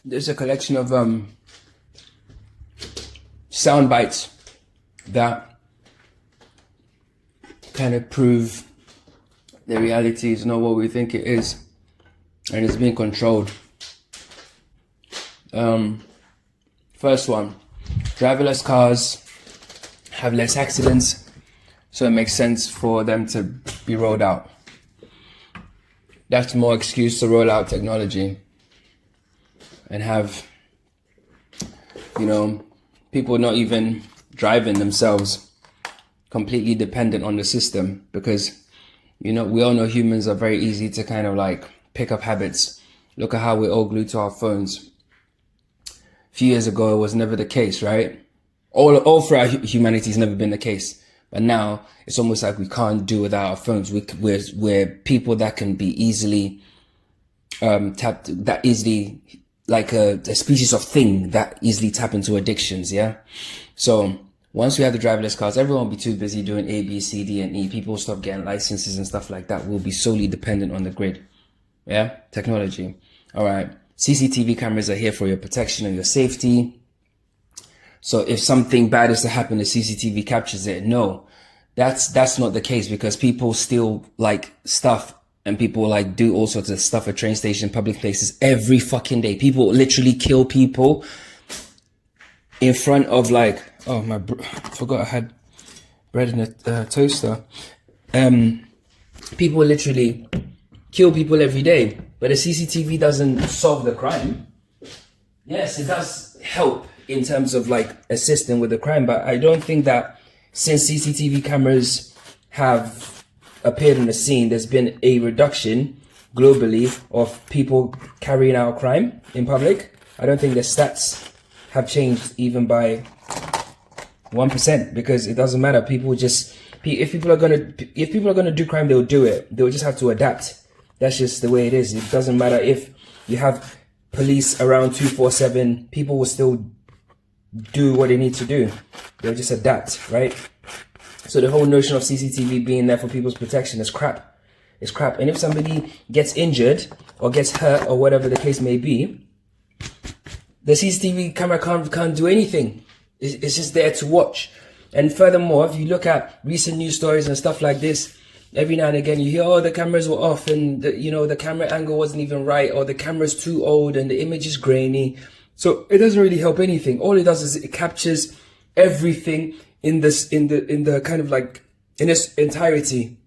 There's a collection of sound bites that kind of prove the reality is not what we think it is, and it's being controlled. First one, driverless cars have less accidents, so it makes sense for them to be rolled out. That's more excuse to roll out technology and have, people not even driving themselves, completely dependent on the system, because we all know humans are very easy to kind of like pick up habits. Look at how we're all glued to our phones. A few years ago, it was never the case, right? All throughout humanity has never been the case. But now it's almost like we can't do without our phones. We're people that can be easily tapped, that easily, like a species of thing that easily tap into addictions, yeah? So once we have the driverless cars, everyone will be too busy doing A, B, C, D, and E. People will stop getting licenses and stuff like that. We'll be solely dependent on the grid, yeah? Technology. All right. CCTV cameras are here for your protection and your safety. So if something bad is to happen, the CCTV captures it. No, that's not the case, because people steal like stuff, and people like do all sorts of stuff at train stations, public places every fucking day. People literally kill people in front of like, oh my, I forgot I had bread in a toaster. People literally kill people every day, but the CCTV doesn't solve the crime. Yes, it does help in terms of like assisting with the crime, but I don't think that since CCTV cameras have appeared on the scene, there's been a reduction globally of people carrying out crime in public. I don't think the stats have changed even by 1%, because it doesn't matter. If people are gonna do crime, they'll do it. They'll just have to adapt. That's just the way it is. It doesn't matter if you have police around 24/7. People will still do what they need to do. They'll just adapt, right? So the whole notion of CCTV being there for people's protection is crap. It's crap. And if somebody gets injured or gets hurt or whatever the case may be, the CCTV camera can't do anything. It's just there to watch. And furthermore, if you look at recent news stories and stuff like this, every now and again you hear, oh, the cameras were off, and the camera angle wasn't even right, or the camera's too old and the image is grainy. So it doesn't really help anything. All it does is it captures everything in this entirety.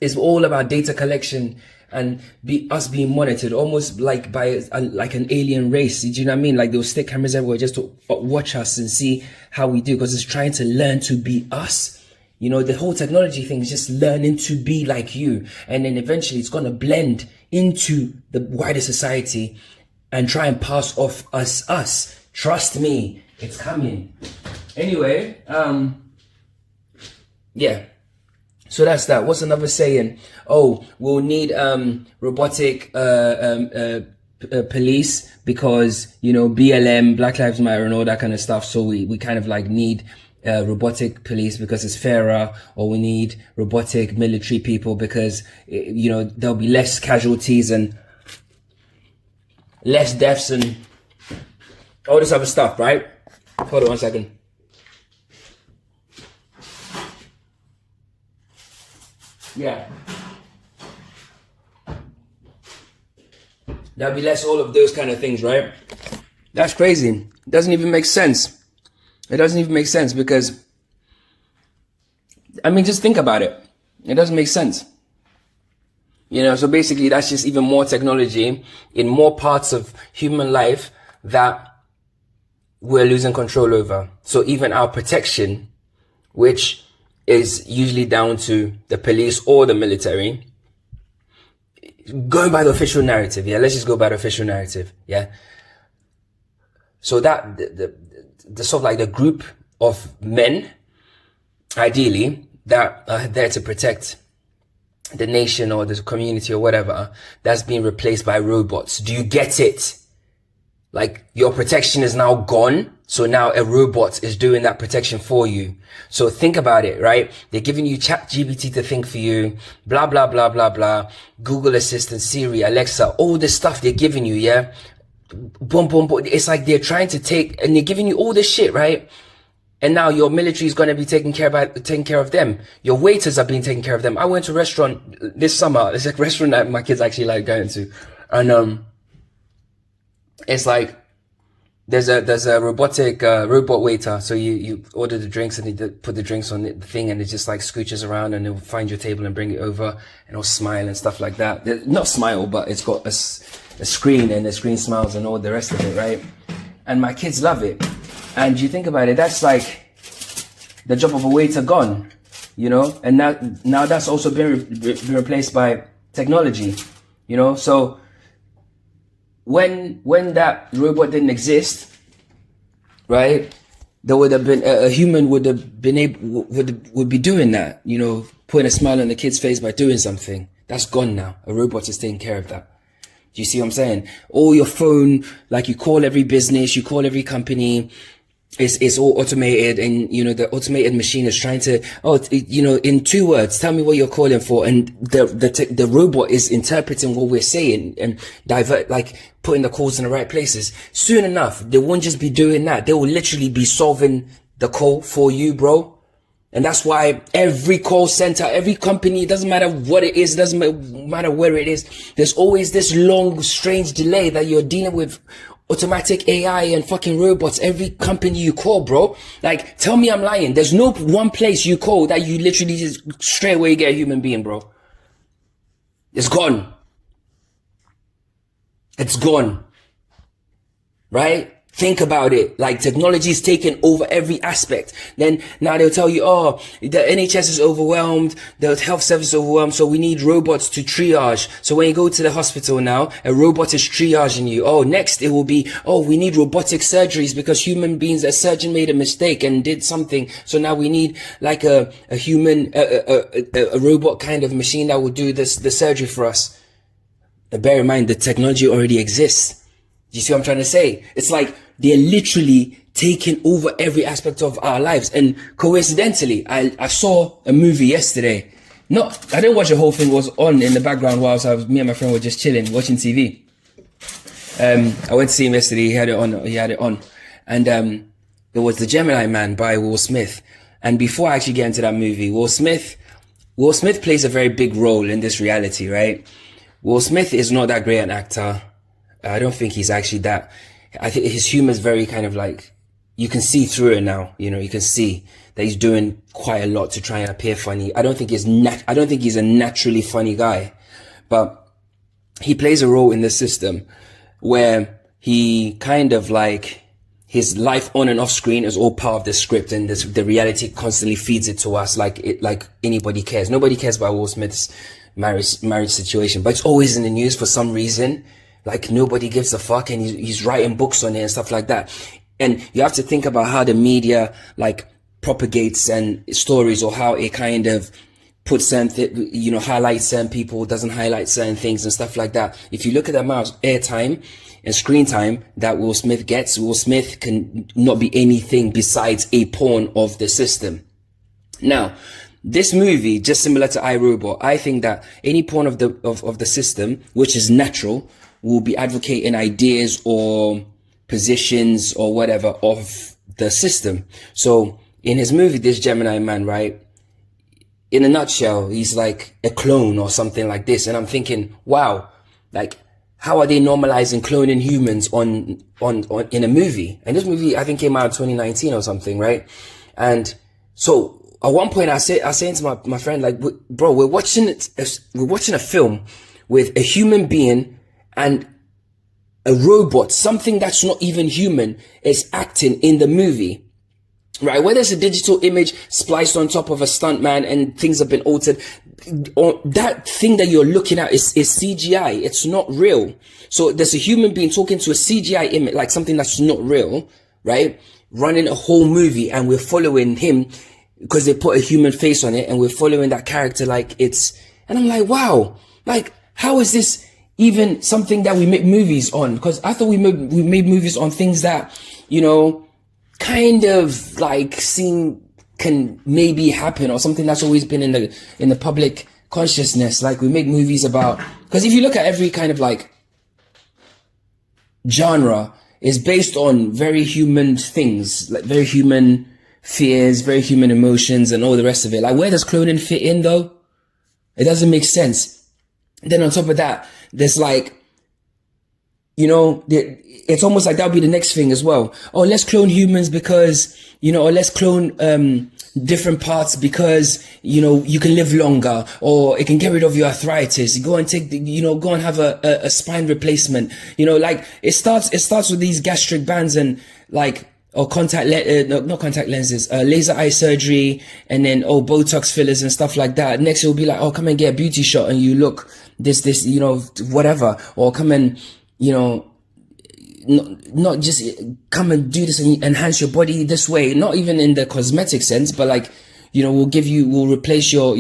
It's all about data collection and us being monitored, almost like by like an alien race. Do you know what I mean? Like they'll stick cameras everywhere just to watch us and see how we do, because it's trying to learn to be us. The whole technology thing is just learning to be like you, and then eventually it's gonna blend into the wider society and try and pass off us. Trust me, it's coming. Anyway, yeah. So that's that. What's another saying? Oh, we'll need robotic police because BLM, Black Lives Matter, and all that kind of stuff. So we kind of like need robotic police because it's fairer, or we need robotic military people because there'll be less casualties and less deaths and all this other stuff, right? Hold on 1 second. Yeah. There'll be less all of those kind of things, right? That's crazy. It doesn't even make sense. It doesn't even make sense because, just think about it. It doesn't make sense. So basically that's just even more technology in more parts of human life that we're losing control over. So even our protection, which is usually down to the police or the military, going by the official narrative. Yeah, let's just go by the official narrative. Yeah. So that the sort of like the group of men, ideally, that are there to protect the nation or the community or whatever, that's being replaced by robots. Do you get it? Like your protection is now gone. So now a robot is doing that protection for you. So think about it, right? They're giving you ChatGPT to think for you, blah, blah, blah, blah, blah. Google Assistant, Siri, Alexa, all this stuff they're giving you, yeah? boom, boom, boom. It's like they're trying to take, and they're giving you all this shit, right? And now your military is going to be taking care of them. Your waiters are being taken care of them. I went to a restaurant this summer. It's a restaurant that my kids actually like going to. And, it's like, there's a robotic, robot waiter. So you order the drinks and they put the drinks on the thing and it just like scooches around and it'll find your table and bring it over and it'll smile and stuff like that. Not smile, but it's got a screen and the screen smiles and all the rest of it, right? And my kids love it. And you think about it, that's like the job of a waiter gone, you know? And now that's also been replaced by technology, you know? So when that robot didn't exist, right? There would have been a human would be doing that, you know, putting a smile on the kid's face by doing something. That's gone now. A robot is taking care of that. Do you see what I'm saying? All your phone, like you call every business, you call every company. It's all automated, and you know the automated machine is trying to, you know, in 2 words, tell me what you're calling for, and the robot is interpreting what we're saying and putting the calls in the right places. Soon enough, they won't just be doing that; they will literally be solving the call for you, bro. And that's why every call center, every company, it doesn't matter what it is, it doesn't matter where it is, there's always this long, strange delay that you're dealing with. Automatic AI and fucking robots, every company you call, bro. Like, tell me I'm lying. There's no one place you call that you literally just straight away get a human being, bro. It's gone. It's gone. Right? Think about it. Like, technology is taking over every aspect. Then now they'll tell you, oh, the NHS is overwhelmed, the health service is overwhelmed, so we need robots to triage. So when you go to the hospital now, a robot is triaging you. Oh, next it will be, oh, we need robotic surgeries because human beings, a surgeon made a mistake and did something. So now we need like a human, a robot kind of machine that will do the surgery for us. But bear in mind, the technology already exists. Do you see what I'm trying to say? It's like they're literally taking over every aspect of our lives. And coincidentally, I saw a movie yesterday. I didn't watch the whole thing. It was on in the background whilst me and my friend were just chilling, watching TV. I went to see him yesterday. He had it on. And, it was The Gemini Man by Will Smith. And before I actually get into that movie, Will Smith plays a very big role in this reality, right? Will Smith is not that great an actor. I don't think he's actually that. I think his humor is very kind of like, you can see through it now. You know, you can see that he's doing quite a lot to try and appear funny. I don't think he's a naturally funny guy, but he plays a role in the system where he kind of like, his life on and off screen is all part of the script, and the reality constantly feeds it to us like anybody cares. Nobody cares about Will Smith's marriage situation, but it's always in the news for some reason. Like nobody gives a fuck, and he's writing books on it and stuff like that. And you have to think about how the media like propagates and stories, or how it kind of puts highlights certain people, doesn't highlight certain things and stuff like that. If you look at the amount of airtime and screen time that Will Smith gets, Will Smith can not be anything besides a pawn of the system. Now, this movie, just similar to iRobot, I think that any pawn of the system, which is natural, will be advocating ideas or positions or whatever of the system. So in his movie, this Gemini Man, right? In a nutshell, he's like a clone or something like this. And I'm thinking, wow, like, how are they normalizing cloning humans on in a movie? And this movie, I think, came out in 2019 or something, right? And so at one point I was saying to my friend, like, bro, we're watching a film with a human being and a robot, something that's not even human, is acting in the movie, right? Whether it's a digital image spliced on top of a stuntman and things have been altered, or that thing that you're looking at is CGI. It's not real. So there's a human being talking to a CGI image, like something that's not real, right? Running a whole movie, and we're following him because they put a human face on it, and we're following that character like it's, and I'm like, wow, like, how is this even something that we make movies on? Because I thought we made movies on things that, you know, kind of like can maybe happen, or something that's always been in the public consciousness. Like we make movies about, because if you look at every kind of like genre is based on very human things, like very human fears, very human emotions, and all the rest of it. Like, where does cloning fit in though? It doesn't make sense. Then on top of that, there's like, you know, it's almost like that would be the next thing as well. Oh, let's clone humans because, you know, or let's clone different parts because, you know, you can live longer, or it can get rid of your arthritis. You go and take go and have a spine replacement. You know, like it starts with these gastric bands and like, or not contact lenses, laser eye surgery, and then, Botox fillers and stuff like that. Next it'll be like, oh, come and get a beauty shot and you look this, you know, whatever, or come and, you know, not just come and do this and enhance your body this way, not even in the cosmetic sense, but like, you know, we'll replace your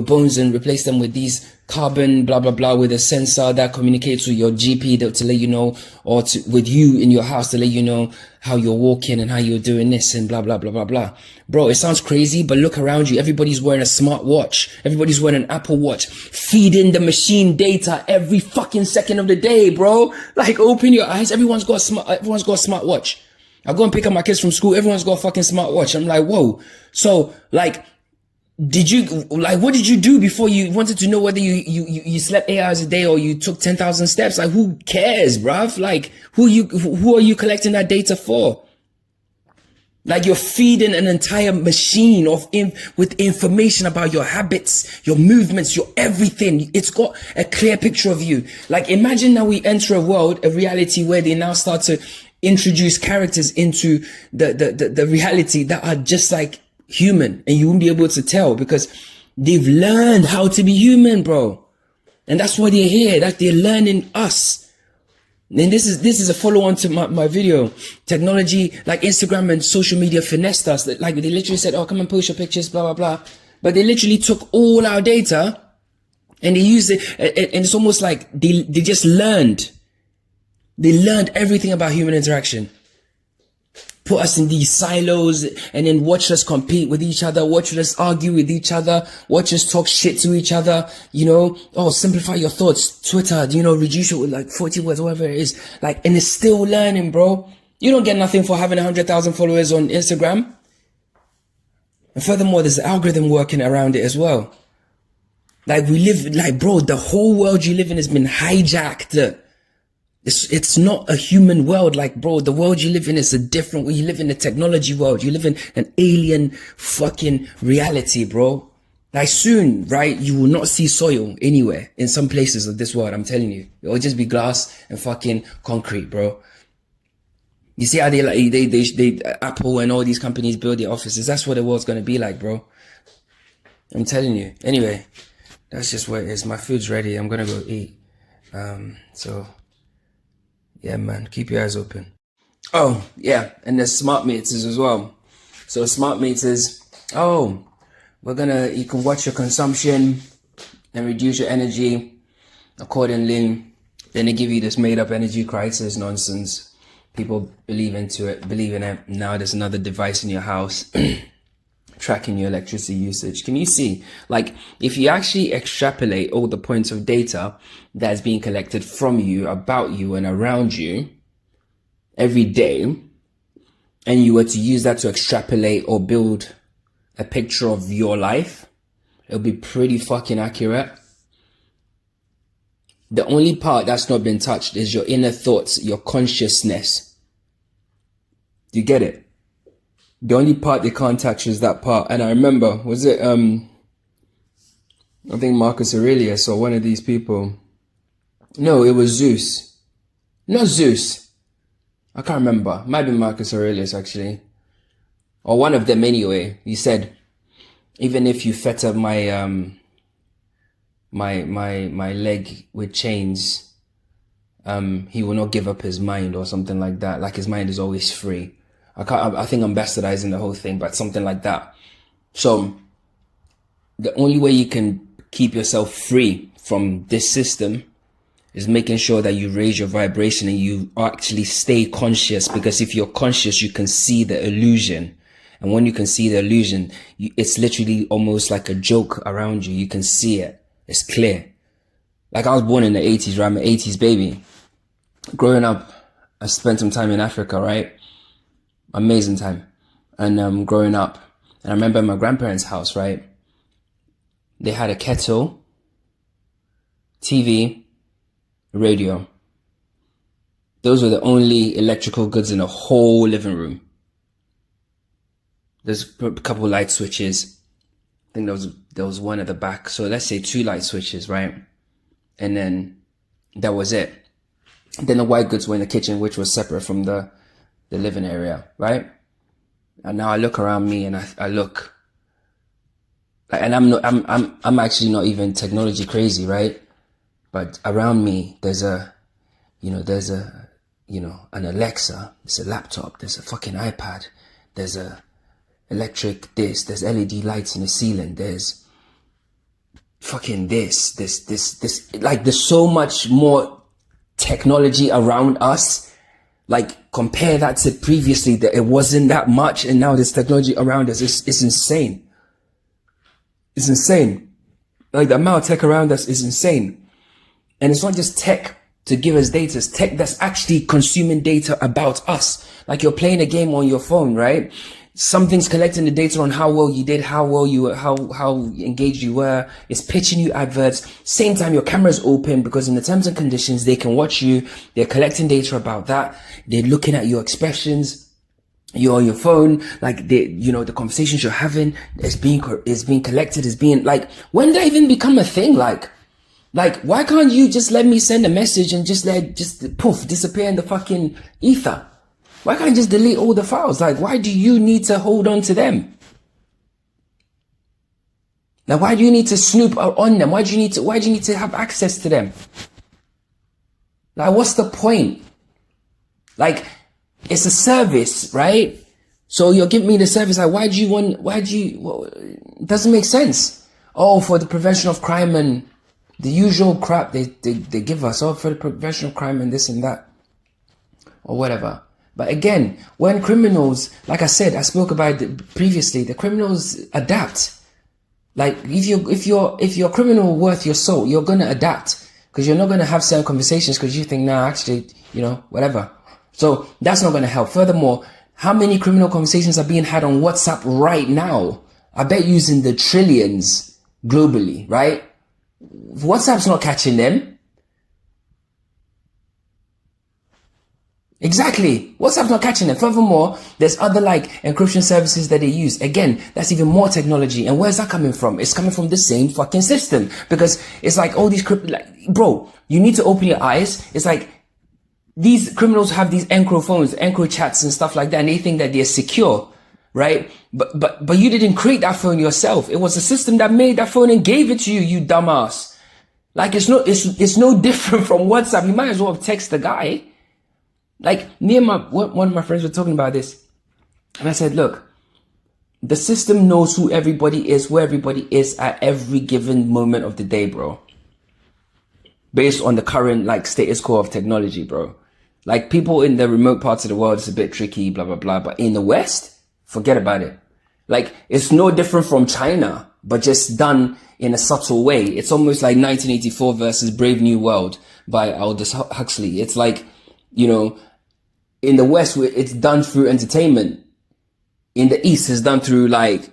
bones and replace them with these carbon blah blah blah with a sensor that communicates with your GP to let you know, or with you in your house to let you know how you're walking and how you're doing this and blah blah blah blah blah. Bro, it sounds crazy, but look around you. Everybody's wearing a smart watch. Everybody's wearing an Apple Watch, feeding the machine data every fucking second of the day, bro. Like, open your eyes. Everyone's got a smart watch. I go and pick up my kids from school. Everyone's got a fucking smart watch. I'm like, whoa. So like, what did you do before you wanted to know whether you slept 8 hours a day or you took 10,000 steps? Like, who cares, bruv? Like, who are you collecting that data for? Like, you're feeding an entire machine with information about your habits, your movements, your everything. It's got a clear picture of you. Like, imagine now we enter a reality where they now start to introduce characters into the reality that are just like human, and you won't be able to tell because they've learned how to be human, bro. And that's why they're here. That they're learning us. And this is a follow-on to my video. Technology, like Instagram and social media, finessed us. Like, they literally said, oh, come and post your pictures, blah blah blah. But they literally took all our data and they used it, and it's almost like they just learned. They learned everything about human interaction. Put us in these silos and then watch us compete with each other, watch us argue with each other, watch us talk shit to each other, you know, simplify your thoughts, Twitter, you know, reduce it with like 40 words, whatever it is. Like, and it's still learning, bro. You don't get nothing for having 100,000 followers on Instagram. And furthermore, there's an algorithm working around it as well. Like, bro, the whole world you live in has been hijacked. It's not a human world. Like, bro, the world you live in is a different world. You live in a technology world. You live in an alien fucking reality, bro. Like, soon, right, you will not see soil anywhere in some places of this world. I'm telling you, it will just be glass and fucking concrete, bro. You see how they Apple and all these companies build their offices? That's what the world's going to be like, bro. I'm telling you. Anyway, that's just what it is. My food's ready. I'm going to go eat. So yeah, man, keep your eyes open. Oh, yeah, and there's smart meters as well. So smart meters, you can watch your consumption and reduce your energy accordingly. Then they give you this made up energy crisis nonsense. People believe in it. Now there's another device in your house tracking your electricity usage. Can you see? Like, if you actually extrapolate all the points of data that's being collected from you, about you, and around you every day, and you were to use that to extrapolate or build a picture of your life, it'll be pretty fucking accurate. The only part that's not been touched is your inner thoughts, your consciousness. Do you get it? The only part they can't touch is that part. And I remember, was it, I think Marcus Aurelius or one of these people. No, it was Zeus. Not Zeus. I can't remember. Might be Marcus Aurelius, actually. Or one of them anyway. He said, even if you fetter my leg with chains, he will not give up his mind, or something like that. Like, his mind is always free. I think I'm bastardizing the whole thing, but something like that. So the only way you can keep yourself free from this system is making sure that you raise your vibration and you actually stay conscious, because if you're conscious, you can see the illusion. And when you can see the illusion, it's literally almost like a joke around you. You can see it. It's clear. Like, I was born in the 80s, right? I'm an 80s baby. growing up, I spent some time in Africa, right? Amazing time. And growing up, and I remember my grandparents' house, right? They had a kettle, TV, radio. Those were the only electrical goods in the whole living room. There's a couple light switches. I think there was one at the back. So let's say 2 light switches, right? And then that was it. Then the white goods were in the kitchen, which was separate from the living area, right? And now I look around me and I look, and I'm actually not even technology crazy, right? But around me, there's an Alexa, there's a laptop, there's a fucking iPad, there's a electric this, there's LED lights in the ceiling, there's fucking this, like there's so much more technology around us. Like compare that to previously that it wasn't that much, and now there's technology around us. It's insane. It's insane. Like the amount of tech around us is insane. And it's not just tech to give us data, it's tech that's actually consuming data about us. Like you're playing a game on your phone, right? Something's collecting the data on how well you did, how well you were, how engaged you were. It's pitching you adverts. Same time your camera's open, because in the terms and conditions, they can watch you. They're collecting data about that. They're looking at your expressions. You're on your phone, like the conversations you're having is being collected, is being like, when did that even become a thing? Like, why can't you just let me send a message and just poof, disappear in the fucking ether? Why can't I just delete all the files? Like, why do you need to hold on to them? Now, why do you need to snoop on them? Why do you need to have access to them? Like, what's the point? Like, it's a service, right? So you're giving me the service. Like, it doesn't make sense. Oh, for the prevention of crime and the usual crap they give us. Oh, for the prevention of crime and this and that. Or whatever. But again, when criminals, like I said, I spoke about it previously, the criminals adapt. Like if you're a criminal worth your salt, you're gonna adapt, because you're not gonna have certain conversations because you think, nah, actually, whatever. So that's not gonna help. Furthermore, how many criminal conversations are being had on WhatsApp right now? I bet using the trillions globally, right? WhatsApp's not catching them. Exactly. WhatsApp's not catching them. Furthermore, there's other like encryption services that they use. Again, that's even more technology. And where's that coming from? It's coming from the same fucking system, because it's like all these bro, you need to open your eyes. It's like these criminals have these encro phones, encro chats and stuff like that, and they think that they're secure, right? But you didn't create that phone yourself. It was a system that made that phone and gave it to you, you dumbass. Like it's no different from WhatsApp. You might as well have texted the guy. Like one of my friends were talking about this, and I said, look, the system knows who everybody is, where everybody is at every given moment of the day, bro. Based on the current like status quo of technology, bro. Like people in the remote parts of the world, it's a bit tricky, blah, blah, blah. But in the West, forget about it. Like it's no different from China, but just done in a subtle way. It's almost like 1984 versus Brave New World by Aldous Huxley. It's like, in the West, it's done through entertainment. In the East, it's done through like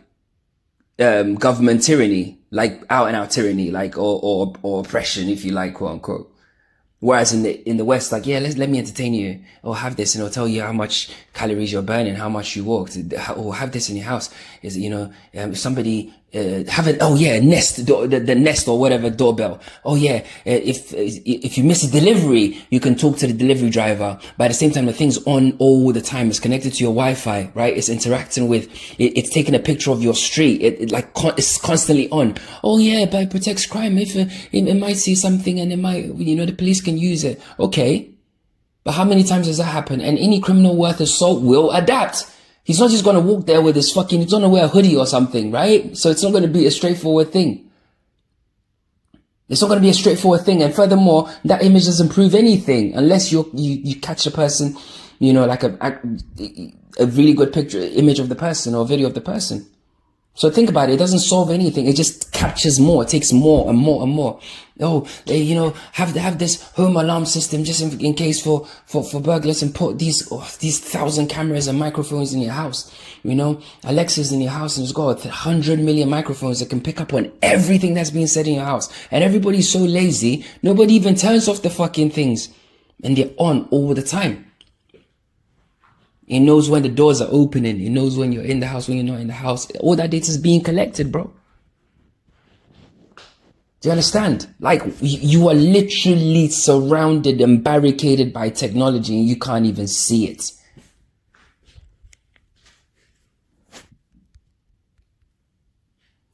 government tyranny, like out and out tyranny, like or oppression, if you like, quote unquote. Whereas in the West, like, yeah, let me entertain you, or have this, and it'll tell you how much calories you're burning, how much you walked, or have this in your house. Is somebody have it? Oh yeah, Nest, the Nest or whatever doorbell. Oh yeah, if you miss a delivery, you can talk to the delivery driver. But at the same time, the thing's on all the time. It's connected to your Wi-Fi, right? It's interacting with. It's taking a picture of your street. It's constantly on. Oh yeah, but it protects crime. If it might see something and it might, the police can use it. Okay, but how many times does that happen? And any criminal worth his salt will adapt. He's not just going to walk there with his he's going to wear a hoodie or something, right? So it's not going to be a straightforward thing. It's not going to be a straightforward thing. And furthermore, that image doesn't prove anything unless you catch a person, like a really good image of the person or video of the person. So think about it. It doesn't solve anything. It just captures more. It takes more and more and more. Oh, have this home alarm system just in case for burglars, and put these 1,000 cameras and microphones in your house. Alexa's in your house, and it's got 100 million microphones that can pick up on everything that's being said in your house. And everybody's so lazy, nobody even turns off the fucking things. And they're on all the time. It knows when the doors are opening. It knows when you're in the house, when you're not in the house. All that data is being collected, bro. Do you understand? Like, you are literally surrounded and barricaded by technology, and you can't even see it.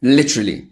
Literally.